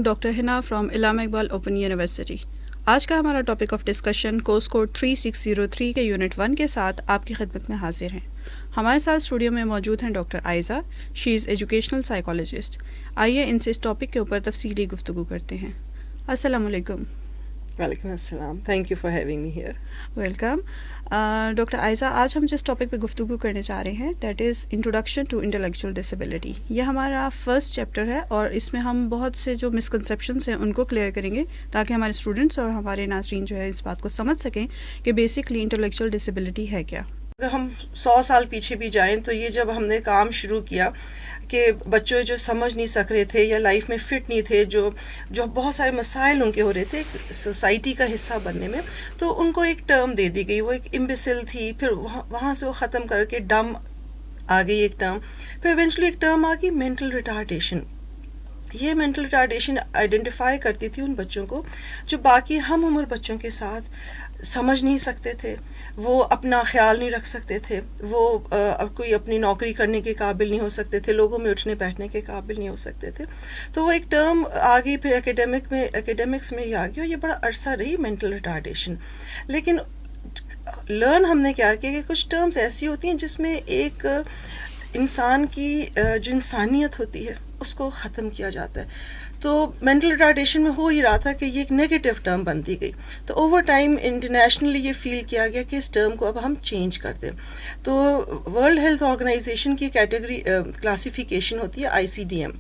M doctor ہنا from Allama Iqbal open university. آج کا ہمارا topic of discussion course code 3603 کے یونٹ 1 کے ساتھ آپ کی خدمت میں حاضر ہیں. ہمارے ساتھ اسٹوڈیو میں موجود ہیں doctor Aiza. She is educational psychologist. آئیے ان سے اس ٹاپک کے اوپر تفصیلی گفتگو کرتے ہیں. السلام علیکم. وعلیکم السلام. Thank you for having me here. Welcome. Doctor Aiza, آج ہم جس ٹاپک پہ گفتگو کرنے چاہ رہے ہیں that is introduction to intellectual disability. یہ ہمارا فرسٹ چیپٹر ہے اور اس میں ہم بہت سے جو مسکنسیپشنس ہیں ان کو کلیئر کریں گے تاکہ ہمارے اسٹوڈنٹس اور ہمارے ناظرین جو ہے اس بات کو سمجھ سکیں کہ بیسکلی انٹلیکچوئل ڈسیبلٹی ہے کیا. اگر ہم 100 سال پیچھے بھی جائیں تو یہ جب ہم نے کام شروع کیا کہ بچوں جو سمجھ نہیں سک رہے تھے یا لائف میں فٹ نہیں تھے, جو بہت سارے مسائل ان کے ہو رہے تھے سوسائٹی کا حصہ بننے میں, تو ان کو ایک ٹرم دے دی گئی, وہ ایک امبیسل تھی. پھر وہاں سے وہ ختم کر کے ڈم آ گئی ایک ٹرم. پھر ایونچولی ایک ٹرم آ گئی مینٹل ریٹارڈیشن. یہ مینٹل ریٹارڈیشن آئیڈینٹیفائی کرتی تھی ان بچوں کو جو باقی ہم عمر بچوں کے ساتھ سمجھ نہیں سکتے تھے, وہ اپنا خیال نہیں رکھ سکتے تھے, وہ کوئی اپنی نوکری کرنے کے قابل نہیں ہو سکتے تھے, لوگوں میں اٹھنے بیٹھنے کے قابل نہیں ہو سکتے تھے. تو وہ ایک ٹرم آ گئی. پھر اکیڈمکس میں یہ آ گئی اور یہ بڑا عرصہ رہی مینٹل ریٹارڈیشن. لیکن لرن ہم نے کیا کہ کچھ ٹرمز ایسی ہوتی ہیں جس میں ایک انسان کی جو انسانیت ہوتی ہے اس کو ختم کیا جاتا ہے. تو مینٹل ریٹارڈیشن میں ہو ہی رہا تھا کہ یہ ایک نیگیٹو ٹرم بنتی گئی. تو اوور ٹائم انٹرنیشنلی یہ فیل کیا گیا کہ اس ٹرم کو اب ہم چینج کر دیں. تو ورلڈ ہیلتھ آرگنائزیشن کی کیٹیگری کلاسیفیکیشن ہوتی ہے ICDM,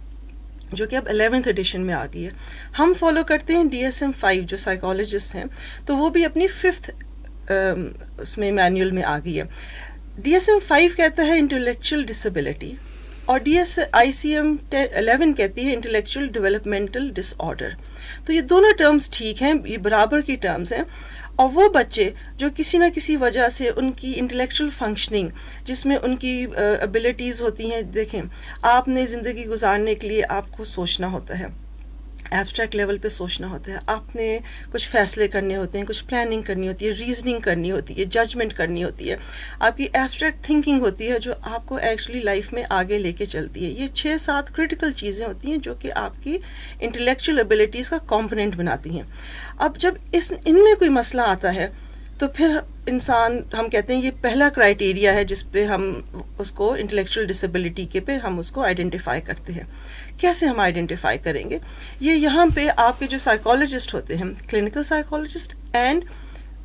جو کہ اب 11th ایڈیشن میں آ گئی ہے. ہم فالو کرتے ہیں DSM-5 جو سائیکالوجسٹ ہیں, تو وہ بھی اپنی 5th اس میں مینیول میں آ گئی ہے. DSM-5 کہتا ہے انٹلیکچوئل ڈسیبلٹی اور ICM-11 کہتی ہے انٹلیکچوئل ڈیولپمنٹل ڈس آرڈر. تو یہ دونوں ٹرمز ٹھیک ہیں, یہ برابر کی ٹرمز ہیں. اور وہ بچے جو کسی نہ کسی وجہ سے ان کی انٹلیکچوئل فنکشننگ جس میں ان کی ابیلٹیز ہوتی ہیں, دیکھیں آپ نے زندگی گزارنے کے لیے آپ کو سوچنا ہوتا ہے, ایبسٹریکٹ لیول پہ سوچنا ہوتا ہے, آپ نے کچھ فیصلے کرنے ہوتے ہیں, کچھ پلاننگ کرنی ہوتی ہے, ریزننگ کرنی ہوتی ہے, ججمنٹ کرنی ہوتی ہے, آپ کی ایبسٹریکٹ تھنکنگ ہوتی ہے جو آپ کو ایکچولی لائف میں آگے لے کے چلتی ہے. یہ 6-7 کرٹیکل چیزیں ہوتی ہیں جو کہ آپ کی انٹلیکچوئل ایبیلٹیز کا کمپوننٹ بناتی ہیں. اب جب ان میں کوئی مسئلہ آتا ہے تو پھر انسان, ہم کہتے ہیں یہ پہلا کرائیٹیریا ہے جس پہ ہم اس کو انٹلیکچوئل ڈسیبلٹی کے پہ ہم اس کو آئیڈینٹیفائی کرتے ہیں. کیسے ہم آئیڈینٹیفائی کریں گے؟ یہ یہاں پہ آپ کے جو سائیکالوجسٹ ہوتے ہیں, clinical psychologist and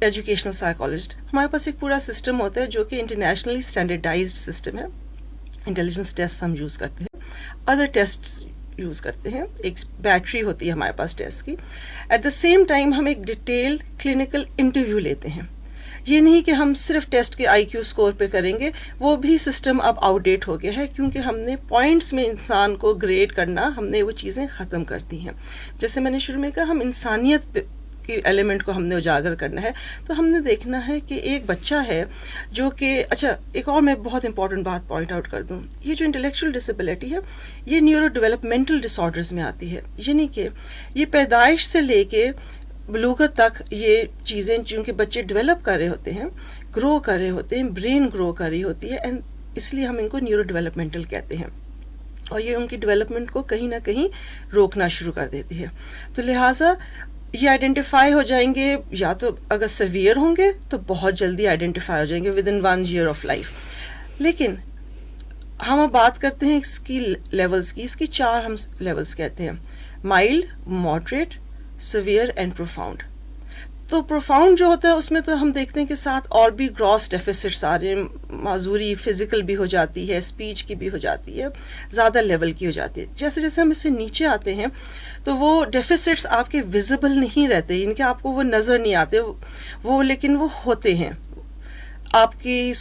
educational psychologist, ہمارے پاس ایک پورا سسٹم ہوتا ہے جو کہ انٹرنیشنلی اسٹینڈرڈائزڈ سسٹم ہے. انٹیلیجنس ٹیسٹ ہم یوز کرتے ہیں, ادر ٹیسٹ یوز کرتے ہیں, ایک بیٹری ہوتی ہے ہمارے پاس ٹیسٹ کی. ایٹ دا سیم ٹائم ہم ایک ڈیٹیلڈ کلینکل انٹرویو لیتے ہیں. یہ نہیں کہ ہم صرف ٹیسٹ کے IQ اسکور پہ کریں گے, وہ بھی سسٹم اب آؤٹ ڈیٹ ہو گیا ہے کیونکہ ہم نے پوائنٹس میں انسان کو گریڈ کرنا, ہم نے وہ چیزیں ختم کر دی ہیں. جیسے میں نے شروع میں کہا, ہم انسانیت کی ایلیمنٹ کو ہم نے اجاگر کرنا ہے. تو ہم نے دیکھنا ہے کہ ایک بچہ ہے جو کہ, اچھا ایک اور میں بہت امپورٹنٹ بات پوائنٹ آؤٹ کر دوں, یہ جو انٹلیکچوئل ڈسیبلٹی ہے یہ نیورو ڈیولپمنٹل ڈس آرڈرز میں آتی ہے. یعنی کہ یہ پیدائش سے لے کے بلوغت تک یہ چیزیں چونکہ بچے ڈیولپ کر رہے ہوتے ہیں, گرو کر رہے ہوتے ہیں, برین گرو کر رہی ہوتی ہے, اینڈ اس لیے ہم ان کو نیورو ڈیولپمنٹل کہتے ہیں. اور یہ ان کی ڈیولپمنٹ کو کہیں نہ کہیں روکنا شروع کر دیتی ہے. تو لہٰذا یہ آئیڈینٹیفائی ہو جائیں گے, یا تو اگر سیویئر ہوں گے تو بہت جلدی آئیڈینٹیفائی ہو جائیں گے with in 1 year of life. لیکن ہم اب بات کرتے ہیں اس کی لیولز کی. اس کی 4 ہم لیولز کہتے ہیں, mild, moderate, severe and profound. تو پروفاؤنڈ جو ہوتا ہے اس میں تو ہم دیکھتے ہیں کہ ساتھ اور بھی گراس ڈیفیسٹس آ رہے ہیں, معذوری فزیکل بھی ہو جاتی ہے, اسپیچ کی بھی ہو جاتی ہے, زیادہ لیول کی ہو جاتی ہے. جیسے جیسے ہم اس سے نیچے آتے ہیں تو وہ ڈیفیسٹس آپ کے ویزیبل نہیں رہتے, یعنی کہ آپ کو وہ نظر نہیں آتے وہ, لیکن وہ ہوتے ہیں. آپ کی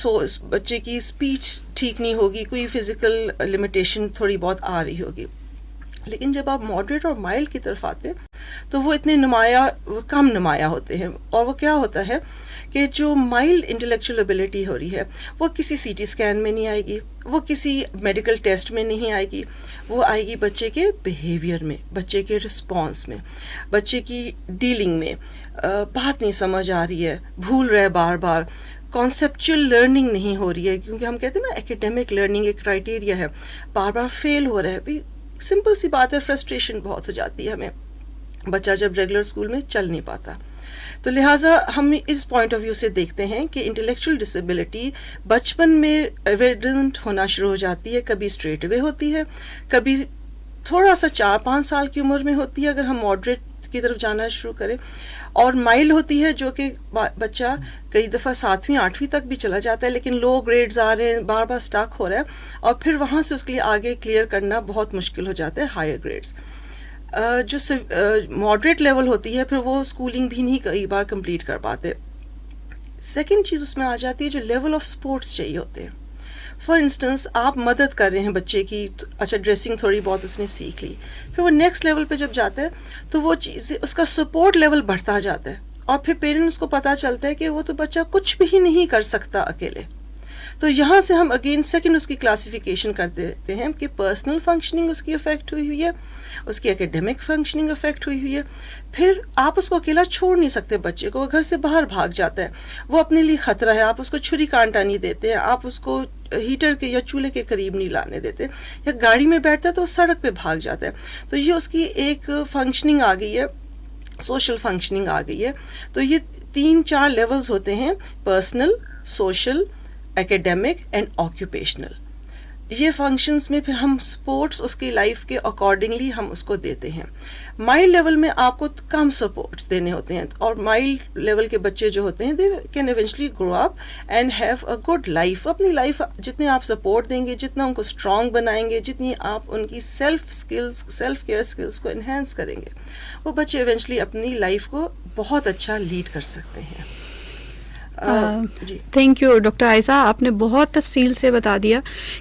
بچے کی اسپیچ ٹھیک نہیں ہوگی, کوئی فزیکل لمیٹیشن تھوڑی بہت آ رہی ہوگی. لیکن جب آپ ماڈریٹ اور مائلڈ کی طرف آتے تو وہ اتنے کم نمایاں ہوتے ہیں. اور وہ کیا ہوتا ہے کہ جو مائلڈ انٹلیکچوئل ایبلٹی ہو رہی ہے وہ کسی CT اسکین میں نہیں آئے گی, وہ کسی میڈیکل ٹیسٹ میں نہیں آئے گی, وہ آئے گی بچے کے بیہیویئر میں, بچے کے رسپانس میں, بچے کی ڈیلنگ میں. بات نہیں سمجھ آ رہی ہے, بھول رہے بار بار, کانسیپچل لرننگ نہیں ہو رہی ہے, کیونکہ ہم کہتے ہیں نا ایکیڈیمک لرننگ ایک کرائٹیریا ہے, بار بار فیل ہو رہا ہے. بھی سمپل سی بات ہے, فرسٹریشن بہت ہو جاتی ہے ہمیں. بچہ جب ریگولر اسکول میں چل نہیں پاتا. تو لہٰذا ہم اس پوائنٹ آف ویو سے دیکھتے ہیں کہ انٹلیکچوئل ڈسیبلٹی بچپن میں ایویڈنٹ ہونا شروع ہو جاتی ہے. کبھی اسٹریٹ وے ہوتی ہے, کبھی تھوڑا سا 4-5 سال کی عمر میں ہوتی ہے اگر ہم ماڈریٹ کی طرف جانا شروع کریں, اور مائلڈ ہوتی ہے جو کہ بچہ کئی دفعہ 7ویں 8ویں تک بھی چلا جاتا ہے لیکن لو گریڈز آ رہے ہیں, بار بار اسٹک ہو رہا ہے, اور پھر وہاں سے اس کے لیے آگے کلیئر کرنا بہت مشکل ہو جاتا ہے ہائر گریڈز. جو ماڈریٹ لیول ہوتی ہے پھر وہ اسکولنگ بھی نہیں کئی بار کمپلیٹ کر پاتے. سیکنڈ چیز اس میں آ جاتی ہے جو لیول آف سپورٹس چاہیے ہوتے ہیں. فار انسٹنس آپ مدد کر رہے ہیں بچے کی, اچھا ڈریسنگ تھوڑی بہت اس نے سیکھ لی, پھر وہ نیکسٹ لیول پہ جب جاتا ہے تو وہ چیز اس کا سپورٹ لیول بڑھتا جاتا ہے, اور پھر پیرنٹس کو پتہ چلتا ہے کہ وہ تو بچہ کچھ بھی نہیں کر سکتا اکیلے. تو یہاں سے ہم اگین سیکنڈ اس کی کلاسیفیکیشن کر دیتے ہیں کہ پرسنل فنکشننگ اس کی افیکٹ ہوئی ہے, اس کی اکیڈمک فنکشننگ افیکٹ ہوئی ہے. پھر آپ اس کو اکیلا چھوڑ نہیں سکتے بچے کو, وہ گھر سے باہر بھاگ جاتا ہے, وہ اپنے لیے خطرہ ہے, آپ اس کو چھری کانٹا نہیں دیتے ہیں, آپ اس کو ہیٹر کے یا چولہے کے قریب نہیں لانے دیتے, یا گاڑی میں بیٹھتا ہے تو وہ سڑک پہ بھاگ جاتا ہے. تو یہ اس کی ایک فنکشننگ آ گئی ہے, سوشل فنکشننگ آ گئی ہے. تو یہ 3-4 لیولز ہوتے ہیں, پرسنل, سوشل, ایکیڈیمک اینڈ آکیوپیشنل. یہ فنکشنز میں پھر ہم سپورٹس اس کی لائف کے اکارڈنگلی ہم اس کو دیتے ہیں. مائلڈ لیول میں آپ کو کم سپورٹس دینے ہوتے ہیں, اور مائلڈ لیول کے بچے جو ہوتے ہیں they can eventually grow up and have a good life. اپنی لائف جتنے آپ سپورٹ دیں گے, جتنا ان کو اسٹرانگ بنائیں گے, جتنی آپ ان کی سیلف کیئر اسکلس کو انہینس کریں گے, وہ بچے ایونچولی اپنی لائف کو بہت اچھا لیڈ کر سکتے ہیں. جی تھینک یو ڈاکٹر عائزہ, آپ نے بہت تفصیل سے بتا دیا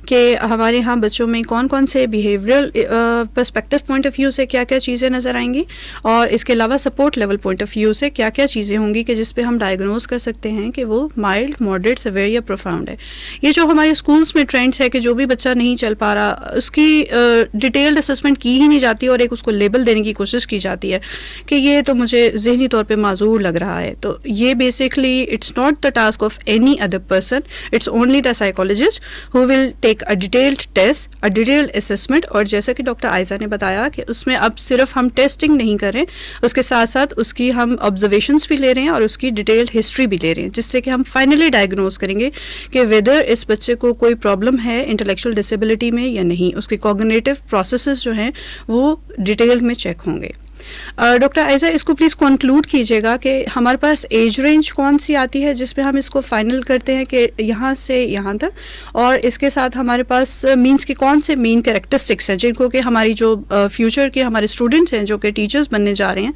کہ ہمارے ہاں بچوں میں کون کون سے behavioural perspective point of view سے کیا کیا چیزیں نظر آئیں گی, اور اس کے علاوہ support level point of view سے کیا کیا چیزیں ہوں گی کہ جس پہ ہم ڈائگنوز کر سکتے ہیں کہ وہ مائلڈ, ماڈریٹ, سیویئر یا پروفاؤنڈ ہے. یہ جو ہمارے اسکولس میں ٹرینڈس ہے کہ جو بھی بچہ نہیں چل پا رہا اس کی ڈیٹیلڈ اسسمنٹ کی ہی نہیں جاتی, اور ایک اس کو لیبل دینے کی کوشش کی جاتی ہے کہ یہ تو مجھے ذہنی طور پہ معذور لگ رہا ہے. تو یہ basically it's not the task of any other person, it's only the psychologist who will take a detailed test, a detailed assessment. اور جیسا کہ ڈاکٹر عائزہ نے بتایا کہ اس میں اب صرف ہم ٹیسٹنگ نہیں کر رہے, اس کے ساتھ ساتھ اس کی ہم آبزرویشنس بھی لے رہے ہیں اور اس کی ڈیٹیلڈ ہسٹری بھی لے رہے ہیں, جس سے کہ ہم فائنلی ڈائگنوز کریں گے کہ ویدر اس بچے کو کوئی پرابلم ہے انٹلیکچوئل ڈسیبلٹی میں یا نہیں. اس کے کوگنیٹو پروسیسز جو ہیں وہ ڈیٹیل میں چیک ہوں گے. ڈاکٹر عائزہ, اس کو پلیز کنکلوڈ کیجیے گا کہ ہمارے پاس ایج رینج کون سی آتی ہے جس پہ ہم اس کو فائنل کرتے ہیں کہ یہاں سے یہاں تک, اور اس کے ساتھ ہمارے پاس مینس کے کون سے مین کریکٹرسٹکس ہیں جن کو کہ ہماری جو فیوچر کے ہمارے اسٹوڈنٹس ہیں جو کہ ٹیچرز بننے جا رہے ہیں,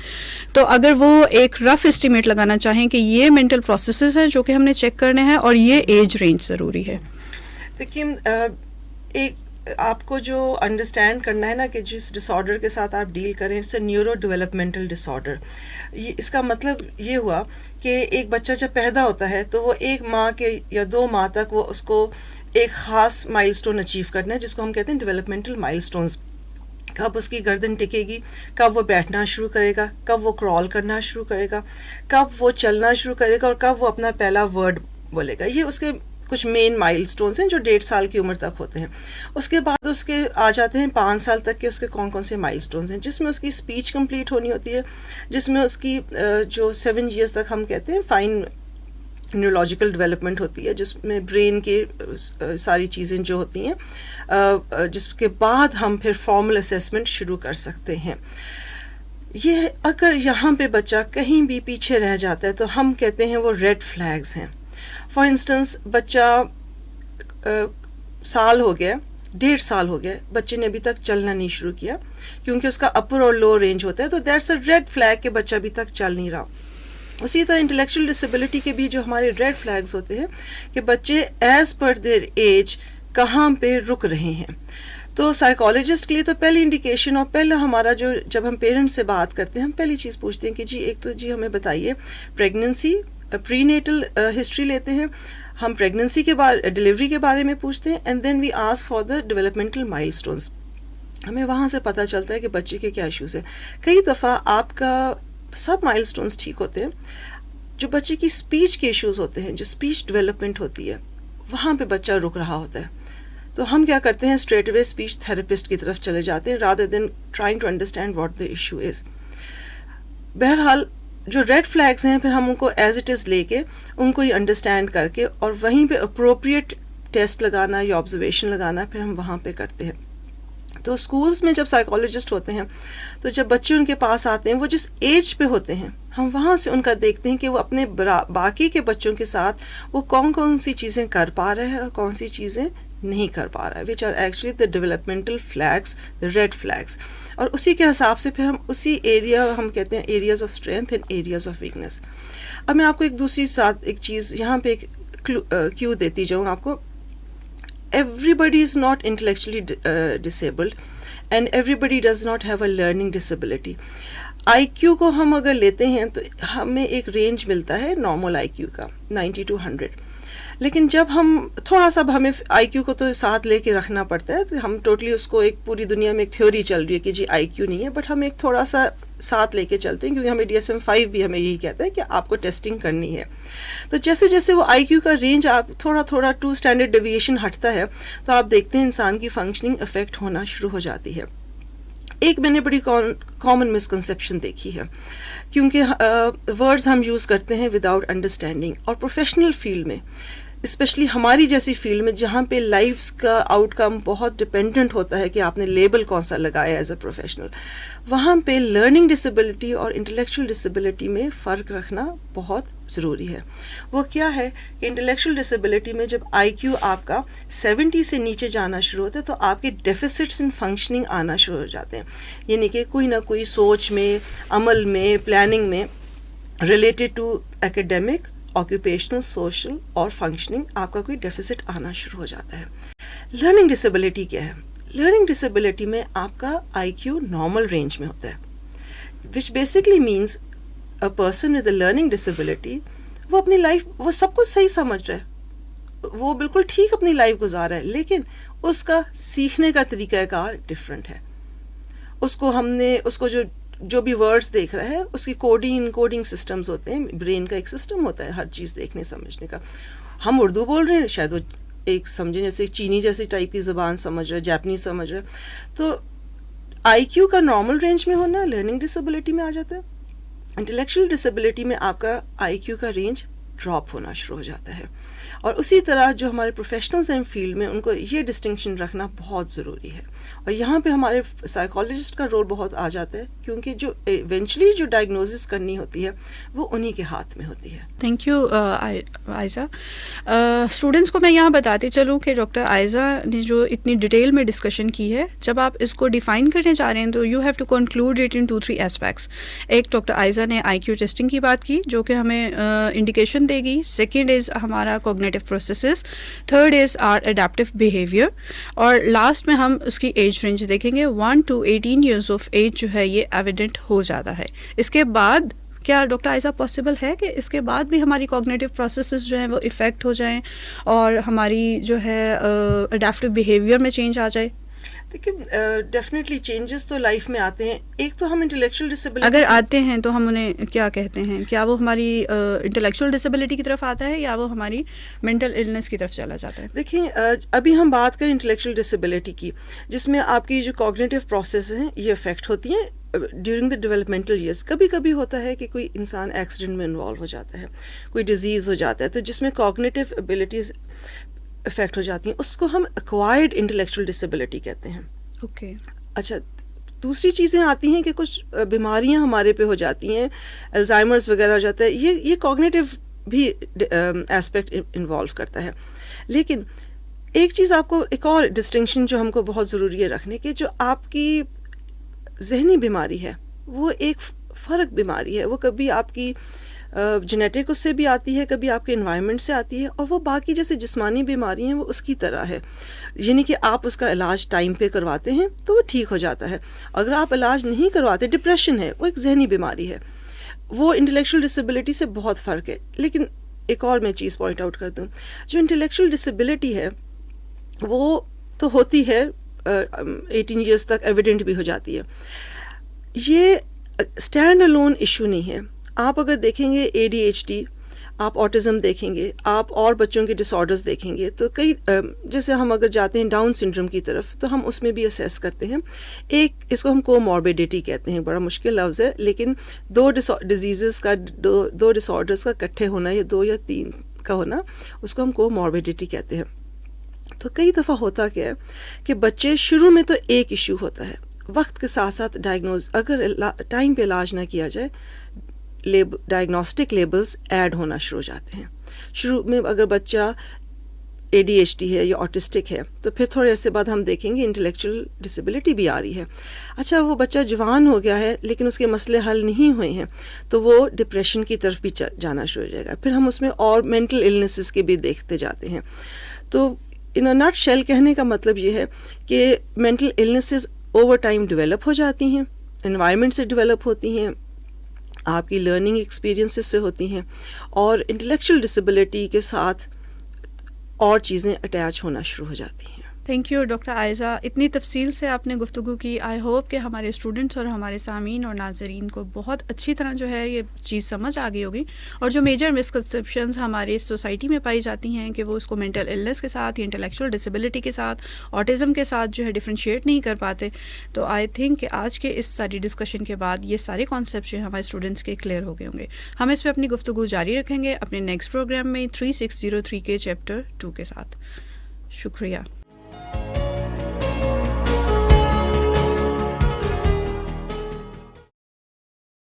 تو اگر وہ ایک رف اسٹیمیٹ لگانا چاہیں کہ یہ مینٹل پروسیسز ہیں جو کہ ہم نے چیک کرنے ہیں اور یہ ایج رینج ضروری ہے. دیکھیے, ایک آپ کو جو انڈرسٹینڈ کرنا ہے نا کہ جس ڈس آرڈر کے ساتھ آپ ڈیل کریں, it's a neurodevelopmental disorder. اس کا مطلب یہ ہوا کہ ایک بچہ جب پیدا ہوتا ہے تو وہ 1 ماہ کے یا 2 ماہ تک وہ اس کو ایک خاص مائل سٹون اچیو کرنا ہے جس کو ہم کہتے ہیں ڈیولپمنٹل مائل سٹونز. کب اس کی گردن ٹکے گی, کب وہ بیٹھنا شروع کرے گا, کب وہ کرال کرنا شروع کرے گا, کب وہ چلنا شروع کرے گا, اور کب وہ اپنا پہلا ورڈ بولے گا. یہ اس کے کچھ مین مائل سٹونز ہیں جو 1.5 سال کی عمر تک ہوتے ہیں. اس کے بعد اس کے آ جاتے ہیں 5 سال تک کے اس کے کون کون سے مائل سٹونز ہیں, جس میں اس کی اسپیچ کمپلیٹ ہونی ہوتی ہے, جس میں اس کی جو 7 ایئرس تک ہم کہتے ہیں فائن نیورولوجیکل ڈیولپمنٹ ہوتی ہے, جس میں برین کی ساری چیزیں جو ہوتی ہیں, جس کے بعد ہم پھر فارمل اسیسمنٹ شروع کر سکتے ہیں. یہ اگر یہاں پہ بچہ کہیں بھی پیچھے رہ جاتا ہے تو ہم کہتے ہیں وہ ریڈ فلیگز ہیں. فار انسٹنس بچہ سال ہو گیا, 1.5 سال ہو گیا, بچے نے ابھی تک چلنا نہیں شروع کیا کیونکہ اس کا اپر اور لو رینج ہوتا ہے, تو دیٹس اے ریڈ فلیگ کہ بچہ ابھی تک چل نہیں رہا. اسی طرح انٹلیکچوئل ڈسیبلٹی کے بھی جو ہمارے ریڈ فلیگز ہوتے ہیں کہ بچے ایز پر دیئر ایج کہاں پہ رک رہے ہیں. تو سائیکالوجسٹ کے لیے تو پہلی انڈیکیشن اور پہلا ہمارا جو جب ہم پیرنٹس سے بات کرتے ہیں ہم پہلی چیز پوچھتے ہیں کہ جی ایک تو جی ہمیں بتائیے پریگننسی پری نیٹل ہسٹری لیتے ہیں, ہم پریگننسی کے بارے ڈلیوری کے بارے میں پوچھتے ہیں, and then we ask for the developmental milestones. ہمیں وہاں سے پتہ چلتا ہے کہ بچے کے کیا ایشوز ہیں. کئی دفعہ آپ کا سب مائل سٹونز ٹھیک ہوتے ہیں, جو بچے کی اسپیچ کے ایشوز ہوتے ہیں, جو اسپیچ ڈیولپمنٹ ہوتی ہے, وہاں پہ بچہ رک رہا ہوتا ہے. تو ہم کیا کرتے ہیں, اسٹریٹ اوے اسپیچ تھراپسٹ کی طرف چلے جاتے ہیں rather than trying to understand what the issue is. بہرحال جو ریڈ فلیگز ہیں پھر ہم ان کو ایز اٹ از لے کے ان کو یہ انڈرسٹینڈ کر کے اور وہیں پہ اپروپریٹ ٹیسٹ لگانا یا آبزرویشن لگانا پھر ہم وہاں پہ کرتے ہیں. تو اسکولس میں جب سائیکالوجسٹ ہوتے ہیں تو جب بچے ان کے پاس آتے ہیں وہ جس ایج پہ ہوتے ہیں ہم وہاں سے ان کا دیکھتے ہیں کہ وہ اپنے باقی کے بچوں کے ساتھ وہ کون کون سی چیزیں کر پا رہے ہیں اور کون سی چیزیں نہیں کر پا رہا ہے, which are actually the developmental flags, the red flags. اور اسی کے حساب سے پھر ہم اسی ایریا ہم کہتے ہیں areas of strength and areas of weakness. اب میں آپ کو ایک دوسری ساتھ ایک چیز یہاں پہ ایک کیو دیتی جاؤں آپ کو. Everybody is not intellectually disabled and everybody does not have a learning disability. IQ کو ہم اگر لیتے ہیں تو ہمیں ایک رینج ملتا ہے نارمل IQ کا 90 to 100. لیکن جب ہم تھوڑا سا ہمیں IQ کو تو ساتھ لے کے رکھنا پڑتا ہے, ہم ٹوٹلی اس کو ایک پوری دنیا میں ایک تھیوری چل رہی ہے کہ جی IQ نہیں ہے, بٹ ہم ایک تھوڑا سا ساتھ لے کے چلتے ہیں کیونکہ ہمیں DSM-5 بھی ہمیں یہی کہتا ہے کہ آپ کو ٹیسٹنگ کرنی ہے. تو جیسے جیسے وہ IQ کا رینج آپ تھوڑا 2 اسٹینڈرڈ ڈیویشن ہٹتا ہے تو آپ دیکھتے ہیں انسان کی فنکشننگ افیکٹ ہونا شروع ہو جاتی ہے. ایک میں نے بڑی کامن مسکنسیپشن دیکھی ہے کیونکہ ورڈز ہم یوز کرتے ہیں وداؤٹ انڈرسٹینڈنگ, اور پروفیشنل فیلڈ میں اسپیشلی ہماری جیسی فیلڈ میں جہاں پہ لائفس کا آؤٹ کم بہت ڈپینڈنٹ ہوتا ہے کہ آپ نے لیبل کون سا لگایا ایز اے پروفیشنل, وہاں پہ لرننگ ڈسیبلٹی اور انٹلیکچوئل ڈسیبلٹی میں فرق رکھنا بہت ضروری ہے. وہ کیا ہے کہ انٹلیکچوئل ڈسیبلٹی میں جب IQ آپ کا 70 سے نیچے جانا شروع ہوتا ہے تو آپ کے ڈیفیسٹس ان فنکشننگ آنا شروع ہو جاتے ہیں, یعنی کہ کوئی نہ کوئی سوچ میں, عمل میں, پلاننگ میں ریلیٹڈ ٹو ایکیڈیمک, آکوپیشنل, سوشل اور فنکشننگ آپ کا کوئی ڈیفیسٹ آنا شروع ہو جاتا ہے. لرننگ ڈسیبلٹی کیا ہے؟ لرننگ ڈسیبلٹی میں آپ کا IQ نارمل رینج میں ہوتا ہے, which basically means a person with a learning disability وہ اپنی لائف وہ سب کچھ صحیح سمجھ رہا ہے, وہ بالکل ٹھیک اپنی لائف گزار رہا ہے, لیکن اس کا سیکھنے کا طریقہ کار ڈفرینٹ ہے. اس کو جو بھی ورڈز دیکھ رہا ہے اس کی کوڈنگ سسٹمز ہوتے ہیں, برین کا ایک سسٹم ہوتا ہے ہر چیز دیکھنے سمجھنے کا. ہم اردو بول رہے ہیں, شاید وہ ایک سمجھیں جیسے چینی جیسی ٹائپ کی زبان سمجھ رہا ہے, جاپنیز سمجھ رہا ہے. تو IQ کا نارمل رینج میں ہونا لرننگ ڈسیبلٹی میں آ جاتا ہے. انٹلیکچوئل ڈسیبلٹی میں آپ کا IQ کا رینج ڈراپ ہونا شروع ہو جاتا ہے. اور اسی طرح جو ہمارے پروفیشنلز ہیں فیلڈ میں ان کو یہ ڈسٹنکشن رکھنا بہت ضروری ہے, اور یہاں پہ ہمارے سائیکالوجسٹ کا رول بہت آ جاتا ہے کیونکہ جو ایونچولی جو ڈائگنوزس کرنی ہوتی ہے وہ انہی کے ہاتھ میں ہوتی ہے. Thank you Aiza. اسٹوڈنٹس کو میں یہاں بتاتے چلوں کہ ڈاکٹر آئزہ نے جو اتنی ڈیٹیل میں ڈسکشن کی ہے, جب آپ اس کو ڈیفائن کرنے جا رہے ہیں تو you have to conclude it in 2-3 aspects. ایک ڈاکٹر آئزہ نے IQ ٹیسٹنگ کی بات کی جو کہ ہمیں انڈیکیشن دے گی. سیکنڈ از ہمارا cognitive processes. Third is our adaptive behaviour. اور لاسٹ میں ہم اس کی ایج رینج دیکھیں گے. 1 to 18 ایئرز آف ایج جو ہے یہ ایویڈنٹ ہو جاتا ہے. اس کے بعد کیا ڈاکٹر آئزہ پاسبل ہے کہ اس کے بعد بھی ہماری کوگنیٹو پروسیسز جو ہیں وہ افیکٹ ہو جائیں اور ہماری جو ہے اڈیپٹیو بیہیویئر میں چینج آ جائے؟ دیکھیے ڈیفینیٹلی چینجز تو لائف میں آتے ہیں. ایک تو ہم انٹلیکچوئل ڈسیبلٹی اگر آتے ہیں تو ہم انہیں کیا کہتے ہیں؟ کیا وہ ہماری انٹلیکچوئل ڈسیبلٹی کی طرف آتا ہے یا وہ ہماری مینٹل النس کی طرف چلا جاتا ہے؟ دیکھیں ابھی ہم بات کریں انٹلیکچوئل ڈسیبلٹی کی جس میں آپ کی جو کوگنیٹو پروسیس ہیں یہ افیکٹ ہوتی ہیں ڈیورنگ دا ڈیولپمنٹل ایئرس. کبھی کبھی ہوتا ہے کہ کوئی انسان ایکسیڈنٹ میں انوالو ہو جاتا ہے, کوئی ڈیزیز ہو جاتا ہے تو جس میں کوگنیٹو ابیلٹیز افیکٹ ہو جاتی ہیں, اس کو ہم ایکوائرڈ انٹلیکچوئل ڈسیبلٹی کہتے ہیں. اوکے. اچھا دوسری چیزیں آتی ہیں کہ کچھ بیماریاں ہمارے پہ ہو جاتی ہیں, الزائمرز وغیرہ ہو جاتا ہے, یہ کوگنیٹو بھی ایسپیکٹ انوالو کرتا ہے. لیکن ایک چیز آپ کو ایک اور ڈسٹنکشن جو ہم کو بہت ضروری ہے رکھنے کہ جو آپ کی ذہنی بیماری ہے وہ ایک فرق بیماری ہے. وہ کبھی آپ کی جینیٹک اس سے بھی آتی ہے, کبھی آپ کے انوائرمنٹ سے آتی ہے, اور وہ باقی جیسے جسمانی بیماری ہیں وہ اس کی طرح ہے. یعنی کہ آپ اس کا علاج ٹائم پہ کرواتے ہیں تو وہ ٹھیک ہو جاتا ہے. اگر آپ علاج نہیں کرواتے, ڈپریشن ہے وہ ایک ذہنی بیماری ہے, وہ انٹلیکچوئل ڈسیبلٹی سے بہت فرق ہے. لیکن ایک اور میں چیز پوائنٹ آؤٹ کر دوں, جو انٹلیکچوئل ڈسیبلٹی ہے وہ تو ہوتی ہے 18 ایئرس تک ایویڈنٹ بھی ہو جاتی ہے. یہ اسٹینڈ الون ایشو نہیں ہے. آپ اگر دیکھیں گے ADHD آپ آٹزم دیکھیں گے, آپ اور بچوں کے ڈس آرڈرز دیکھیں گے, تو کئی جیسے ہم اگر جاتے ہیں ڈاؤن سنڈروم کی طرف تو ہم اس میں بھی اسیس کرتے ہیں. ایک اس کو ہم کوموربیڈیٹی کہتے ہیں, بڑا مشکل لفظ ہے, لیکن دو ڈیزیزز کا دو ڈس آرڈرز کا اکٹھے ہونا یا 2 یا 3 کا ہونا, اس کو ہم کوموربیڈیٹی کہتے ہیں. تو کئی دفعہ ہوتا کیا ہے کہ بچے شروع میں تو ایک ایشو ہوتا ہے, وقت کے ساتھ ساتھ ڈائگنوز اگر ٹائم پہ علاج نہ کیا جائے ڈائگنوسٹک لیبلز ایڈ ہونا شروع ہو جاتے ہیں. شروع میں اگر بچہ ADHD ہے یا آٹسٹک ہے تو پھر تھوڑے عرصے بعد ہم دیکھیں گے انٹلیکچوئل ڈسیبلٹی بھی آ رہی ہے. اچھا وہ بچہ جوان ہو گیا ہے لیکن اس کے مسئلے حل نہیں ہوئے ہیں تو وہ ڈپریشن کی طرف بھی جانا شروع ہو جائے گا. پھر ہم اس میں اور مینٹل النیسز کے بھی دیکھتے جاتے ہیں. تو ان اے نٹ شیل کہنے کا مطلب یہ ہے کہ mental illnesses over time develop ہو جاتی ہیں, انوائرمنٹ سے ڈیولپ ہوتی ہیں, آپ کی لرننگ ایکسپیرینسز سے ہوتی ہیں, اور انٹلیکچوئل ڈسیبلٹی کے ساتھ اور چیزیں اٹیچ ہونا شروع ہو جاتی ہیں. تھینک یو ڈاکٹر عائزہ, اتنی تفصیل سے آپ نے گفتگو کی. آئی ہوپ کہ ہمارے اسٹوڈنٹس اور ہمارے سامعین اور ناظرین کو بہت اچھی طرح جو ہے یہ چیز سمجھ آ گئی ہوگی, اور جو میجر مسکنسیپشنز ہماری سوسائٹی میں پائی جاتی ہیں کہ وہ اس کو مینٹل النس کے ساتھ یا انٹلیکچوئل ڈسیبلٹی کے ساتھ آٹزم کے ساتھ جو ہے ڈفرینشیٹ نہیں کر پاتے, تو آئی تھنک کہ آج کے اس ساری ڈسکشن کے بعد یہ سارے کانسیپٹ جو ہیں ہمارے اسٹوڈنٹس کے کلیئر ہو گئے ہوں گے. ہم اس پہ اپنی گفتگو جاری رکھیں گے اپنے نیکسٹ پروگرام میں 3603 کے چیپٹر 2 کے ساتھ. شکریہ.